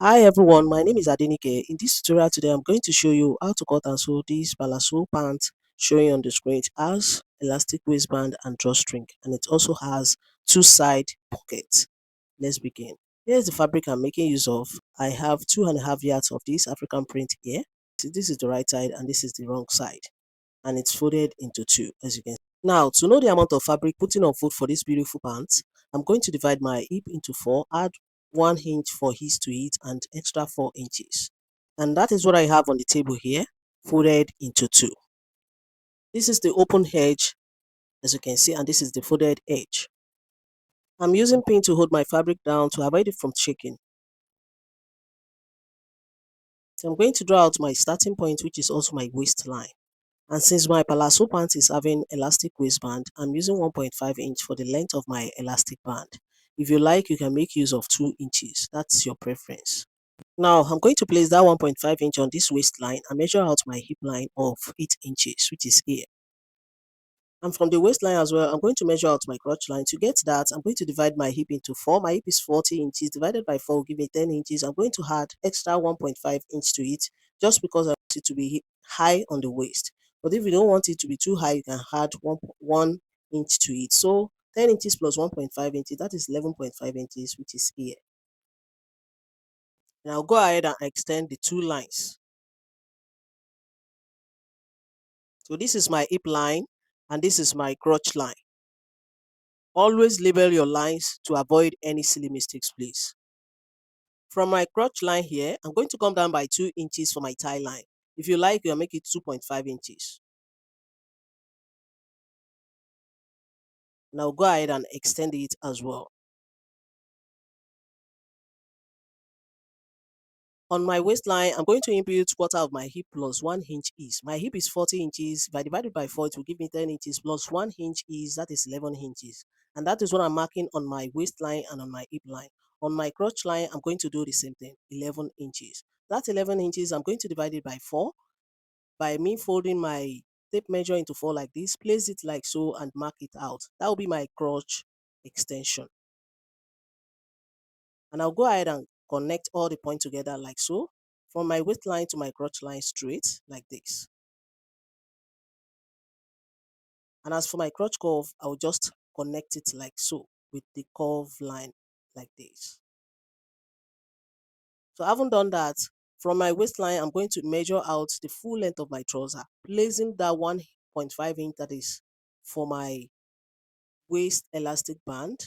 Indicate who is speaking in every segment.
Speaker 1: Hi everyone, my name is Adenike. In this tutorial today, I'm going to show you how to cut and sew this Palazo pant showing on the screen. It has elastic waistband and drawstring, and it also has two side pockets. Let's begin. Here's the fabric I'm making use of. I have 2.5 yards of this African print here. So this is the right side and this is the wrong side, and it's folded into two, as you can see. Now, to know the amount of fabric putting on foot for this beautiful pants, I'm going to divide my hip into four, add 1 inch for his to it, and extra 4 inches. And that is what I have on the table here, folded into two. This is the open edge, as you can see, and this is the folded edge. I'm using pin to hold my fabric down to avoid it from shaking. So I'm going to draw out my starting point, which is also my waistline. And since my palazzo pant is having elastic waistband, I'm using 1.5 inch for the length of my elastic band. If you like, you can make use of 2 inches. That's your preference. Now, I'm going to place that 1.5 inch on this waistline and measure out my hip line of 8 inches, which is here. And from the waistline as well, I'm going to measure out my crotch line. To get that, I'm going to divide my hip into 4. My hip is 40 inches. Divided by 4 will give me 10 inches. I'm going to add extra 1.5 inch to it just because I want it to be high on the waist. But if you don't want it to be too high, you can add 1 inch to it. So 10 inches plus 1.5 inches, that is 11.5 inches, which is here. And I'll go ahead and extend the two lines. So this is my hip line and this is my crotch line. Always label your lines to avoid any silly mistakes, please. From my crotch line here, I'm going to come down by 2 inches for my tie line. If you like, you'll make it 2.5 inches. Now go ahead and extend it as well. On my waistline, I'm going to impute quarter of my hip plus 1 inch is. My hip is 40 inches. If I divide it by 4, it will give me 10 inches plus 1 inch is, that is 11 inches. And that is what I'm marking on my waistline and on my hip line. On my crotch line, I'm going to do the same thing, 11 inches. That 11 inches, I'm going to divide it by 4 by me folding my tape measure into 4 like this, place it like so and mark it out. That will be my crotch extension. And I'll go ahead and connect all the points together like so, from my waistline to my crotch line straight like this. And as for my crotch curve, I'll just connect it like so with the curve line like this. So having done that, from my waistline, I'm going to measure out the full length of my trouser, placing that 1.5 inch that is for my waist elastic band.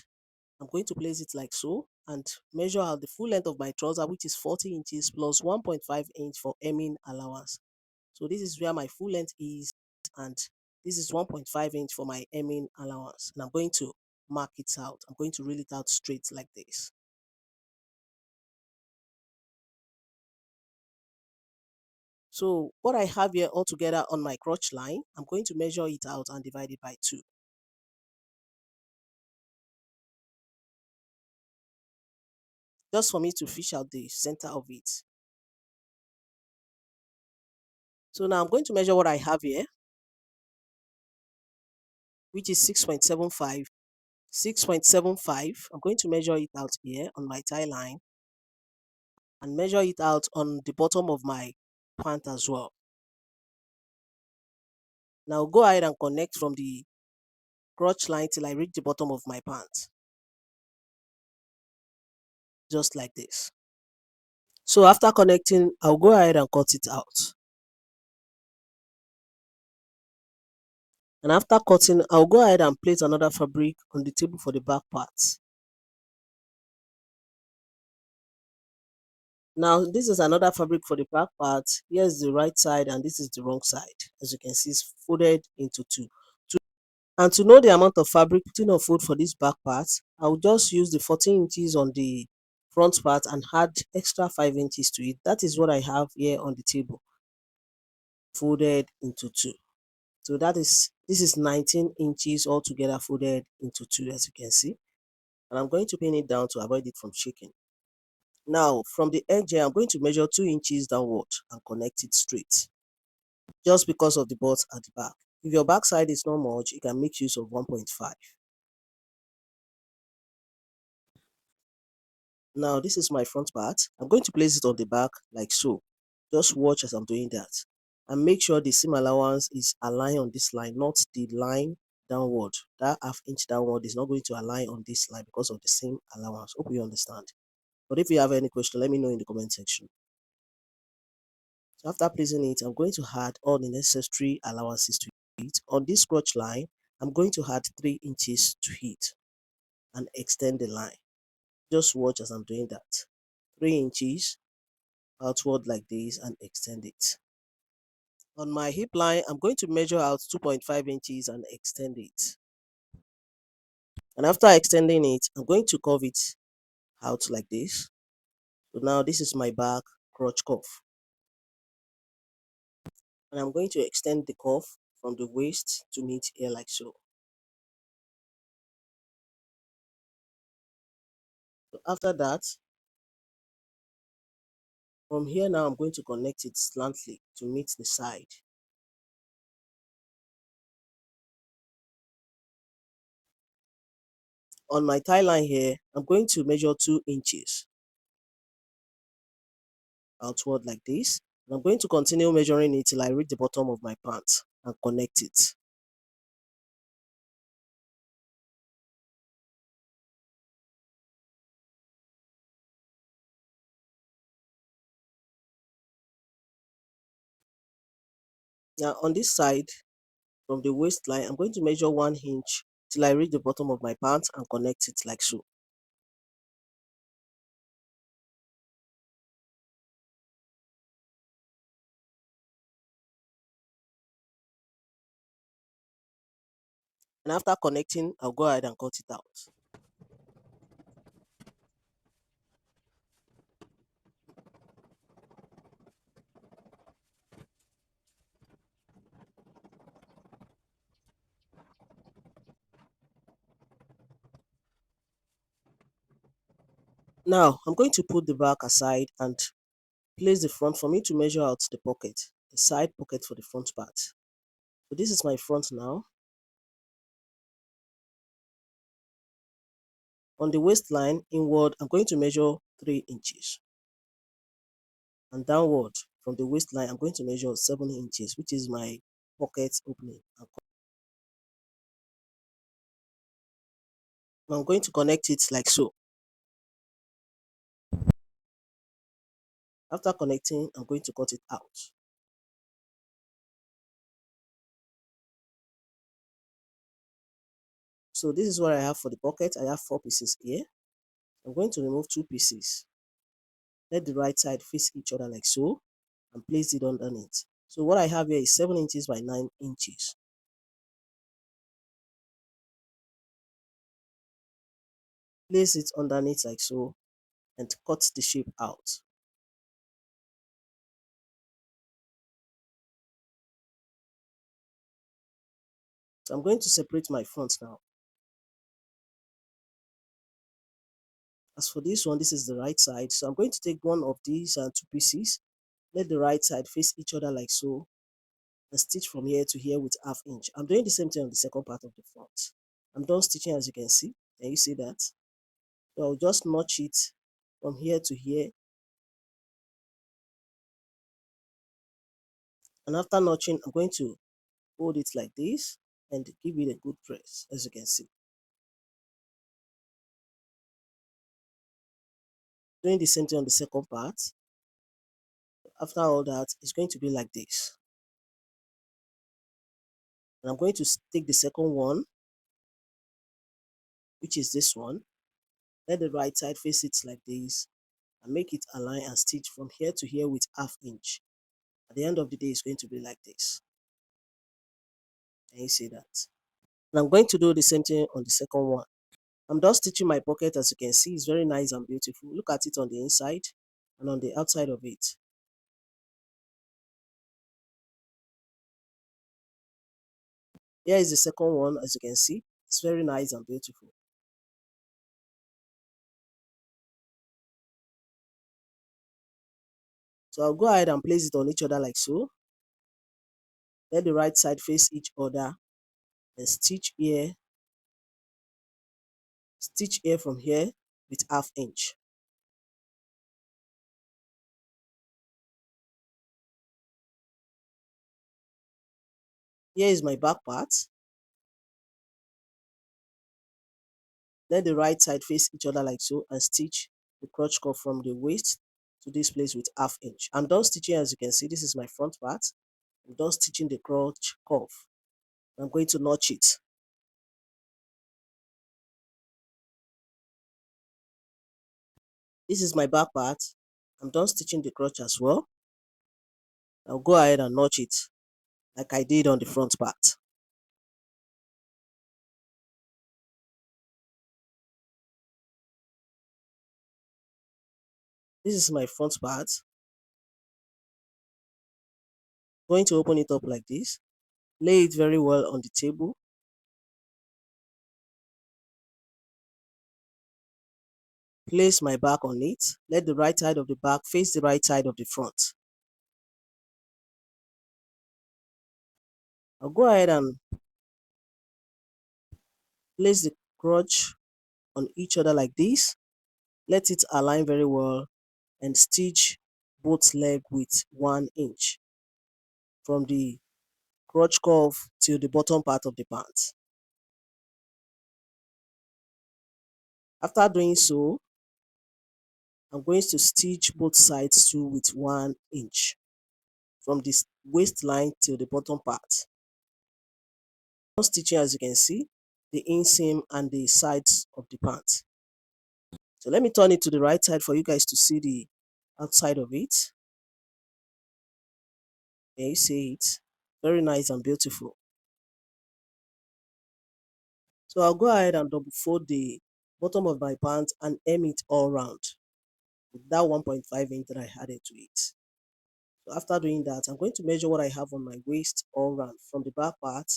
Speaker 1: I'm going to place it like so and measure out the full length of my trouser, which is 40 inches plus 1.5 inch for hemming allowance. So this is where my full length is, and this is 1.5 inch for my hemming allowance. And I'm going to mark it out. I'm going to reel it out straight like this. So what I have here altogether on my crotch line, I'm going to measure it out and divide it by 2. Just for me to fish out the center of it. So now I'm going to measure what I have here, which is 6.75. 6.75. I'm going to measure it out here on my tie line and measure it out on the bottom of my pant as well. Now go ahead and connect from the crotch line till I reach the bottom of my pant. Just like this. So after connecting, I'll go ahead and cut it out. And after cutting, I'll go ahead and place another fabric on the table for the back part. Now this is another fabric for the back part. Here's the right side and this is the wrong side. As you can see, it's folded into two. And to know the amount of fabric putting on fold for this back part, I'll just use the 14 inches on the front part and add extra 5 inches to it. That is what I have here on the table, folded into two. So this is 19 inches altogether folded into two, as you can see. And I'm going to pin it down to avoid it from shaking. Now from the edge here, I'm going to measure 2 inches downward and connect it straight, just because of the butts at the back. If your back side is not much, you can make use of 1.5. Now this is my front part. I'm going to place it on the back like so. Just watch as I'm doing that. And make sure the seam allowance is aligned on this line, not the line downward. That ½ inch downward is not going to align on this line because of the seam allowance. Hope you understand. But if you have any question, let me know in the comment section. So after placing it, I'm going to add all the necessary allowances to it. On this crotch line, I'm going to add 3 inches to it and extend the line. Just watch as I'm doing that. 3 inches outward like this and extend it. On my hip line, I'm going to measure out 2.5 inches and extend it. And after extending it, I'm going to curve it out like this. So now this is my back crotch cuff. And I'm going to extend the cuff from the waist to meet here like so. So after that, from here now, I'm going to connect it slantly to meet the side. On my tie line here, I'm going to measure 2 inches outward like this. And I'm going to continue measuring it till I reach the bottom of my pants and connect it. Now on this side, from the waistline, I'm going to measure 1 inch till I reach the bottom of my pants and connect it like so. And after connecting, I'll go ahead and cut it out. Now, I'm going to put the back aside and place the front for me to measure out the pocket, the side pocket for the front part. So this is my front now. On the waistline, inward, I'm going to measure 3 inches. And downward, from the waistline, I'm going to measure 7 inches, which is my pocket opening. I'm going to connect it like so. After connecting, I'm going to cut it out. So this is what I have for the pocket. I have 4 pieces here. I'm going to remove 2 pieces. Let the right side face each other like so and place it underneath. So what I have here is 7 inches by 9 inches. Place it underneath like so and cut the shape out. So I'm going to separate my front now. As for this one, this is the right side. So I'm going to take one of these and 2 pieces. Let the right side face each other like so and stitch from here to here with ½ inch. I'm doing the same thing on the second part of the front. I'm done stitching as you can see. Can you see that? So I'll just notch it from here to here. And after notching, I'm going to hold it like this and give it a good press, as you can see. Doing the same thing on the second part. After all that, it's going to be like this. And I'm going to take the second one, which is this one. Let the right side face it like this and make it align and stitch from here to here with ½ inch. At the end of the day, it's going to be like this. Can you see that? And I'm going to do the same thing on the second one. I'm done stitching my pocket. As you can see, it's very nice and beautiful. Look at it on the inside and on the outside of it. Here is the second one. As you can see, it's very nice and beautiful. So I'll go ahead and place it on each other like so. Let the right side face each other and stitch here from here with ½ inch. Here is my back part. Let the right side face each other like so and stitch the crotch cuff from the waist to this place with ½ inch. I'm done stitching. As you can see, this is my front part. I'm done stitching the crotch cuff. I'm going to notch it. This is my back part. I'm done stitching the crotch as well. I'll go ahead and notch it like I did on the front part. This is my front part. Going to open it up like this. Lay it very well on the table. Place my back on it. Let the right side of the back face the right side of the front. I'll go ahead and place the crotch on each other like this. Let it align very well and stitch both legs with 1 inch from the crotch cuff to the bottom part of the pants. After doing so, I'm going to stitch both sides too with 1 inch from the waistline till the bottom part. I'm stitching, as you can see, the inseam and the sides of the pants. So let me turn it to the right side for you guys to see the outside of it. Can you see it? Very nice and beautiful. So I'll go ahead and double fold the bottom of my pants and hem it all round with that 1.5 inch that I added to it. So after doing that, I'm going to measure what I have on my waist all round from the back part,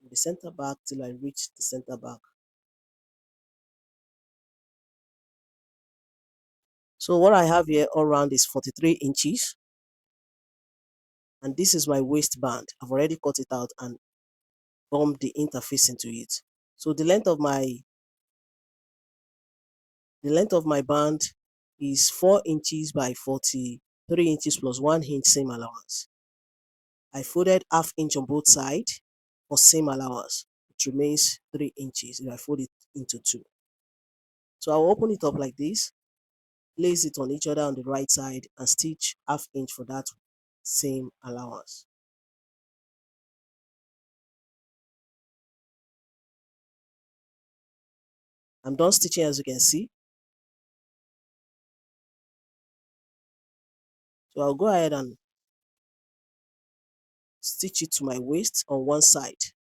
Speaker 1: from the center back till I reach the center back. So what I have here all round is 43 inches. And this is my waistband. I've already cut it out and bumped the interface into it. So the length of my band is 4 inches by 43 inches plus 1 inch seam allowance. I folded ½ inch on both sides for seam allowance. It remains 3 inches if I fold it into 2. So I'll open it up like this, place it on each other on the right side and stitch ½ inch for that seam allowance. I'm done stitching, as you can see. So I'll go ahead and stitch it to my waist on one side.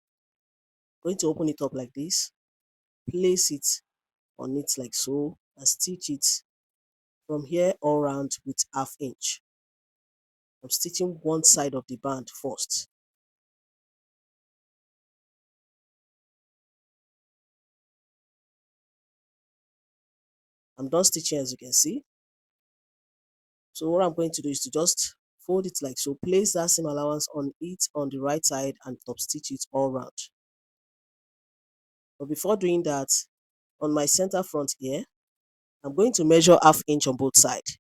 Speaker 1: Going to open it up like this, place it on it like so and stitch it from here all around with ½ inch. I'm stitching one side of the band first. I'm done stitching, as you can see. So what I'm going to do is to just fold it like so, place that seam allowance on it on the right side and top stitch it all round. But before doing that, on my center front here, I'm going to measure ½ inch on both sides.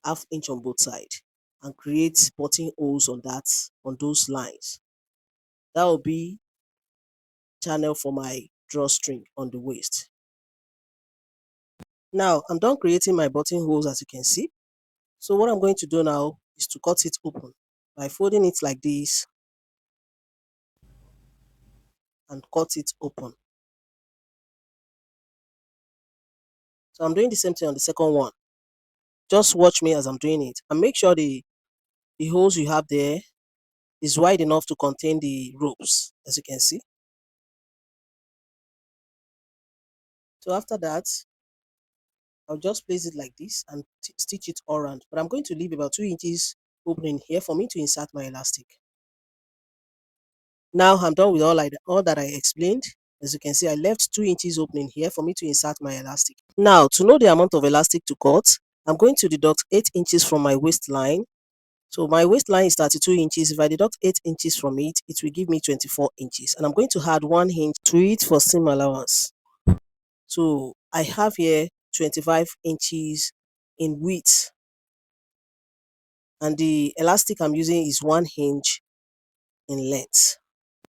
Speaker 1: ½ inch on both sides and create buttonholes on those lines. That will be channel for my drawstring on the waist. Now I'm done creating my buttonholes, as you can see. So what I'm going to do now is to cut it open by folding it like this and cut it open. So I'm doing the same thing on the second one. Just watch me as I'm doing it and make sure the holes you have there is wide enough to contain the ropes, as you can see. So after that, I'll just place it like this and stitch it all around. But I'm going to leave about 2 inches opening here for me to insert my elastic. Now I'm done with all that I explained. As you can see, I left 2 inches opening here for me to insert my elastic. Now, to know the amount of elastic to cut, I'm going to deduct 8 inches from my waistline. So my waistline is 32 inches. If I deduct 8 inches from it, it will give me 24 inches. And I'm going to add 1 inch to it for seam allowance. So I have here 25 inches in width. and the elastic I'm using is 1 inch in length.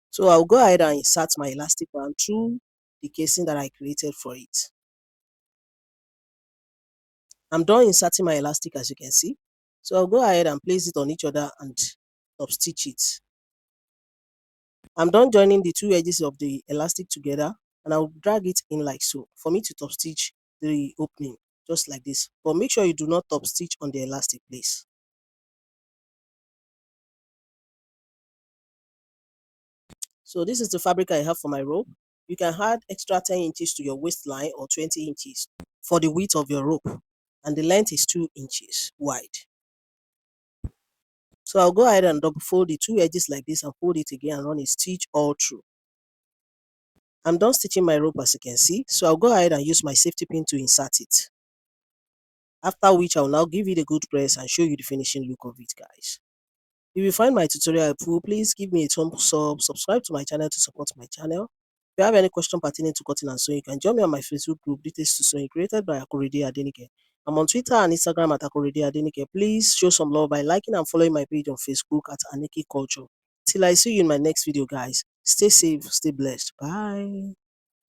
Speaker 1: So I'll go ahead and insert my elastic band through the casing that I created for it. I'm done inserting my elastic, as you can see. So I'll go ahead and place it on each other and top stitch it. I'm done joining the two edges of the elastic together, and I'll drag it in like so for me to top stitch the opening, just like this. But make sure you do not top stitch on the elastic, please. So this is the fabric I have for my rope. You can add extra 10 inches to your waistline or 20 inches for the width of your rope, and the length is 2 inches wide. So I'll go ahead and double fold the two edges like this and fold it again and run a stitch all through. I'm done stitching my rope, as you can see, so I'll go ahead and use my safety pin to insert it. After which I'll now give it a good press and show you the finishing look of it, guys. If you find my tutorial helpful, please give me a thumbs up, subscribe to my channel to support my channel. If you have any question pertaining to cutting and sewing, you can join me on my Facebook group, Details to Sewing, created by Akorede Adenike. I'm on Twitter and Instagram at Akorede Adenike. Please show some love by liking and following my page on Facebook at Aniki Culture. Till I see you in my next video, guys. Stay safe, stay blessed. Bye.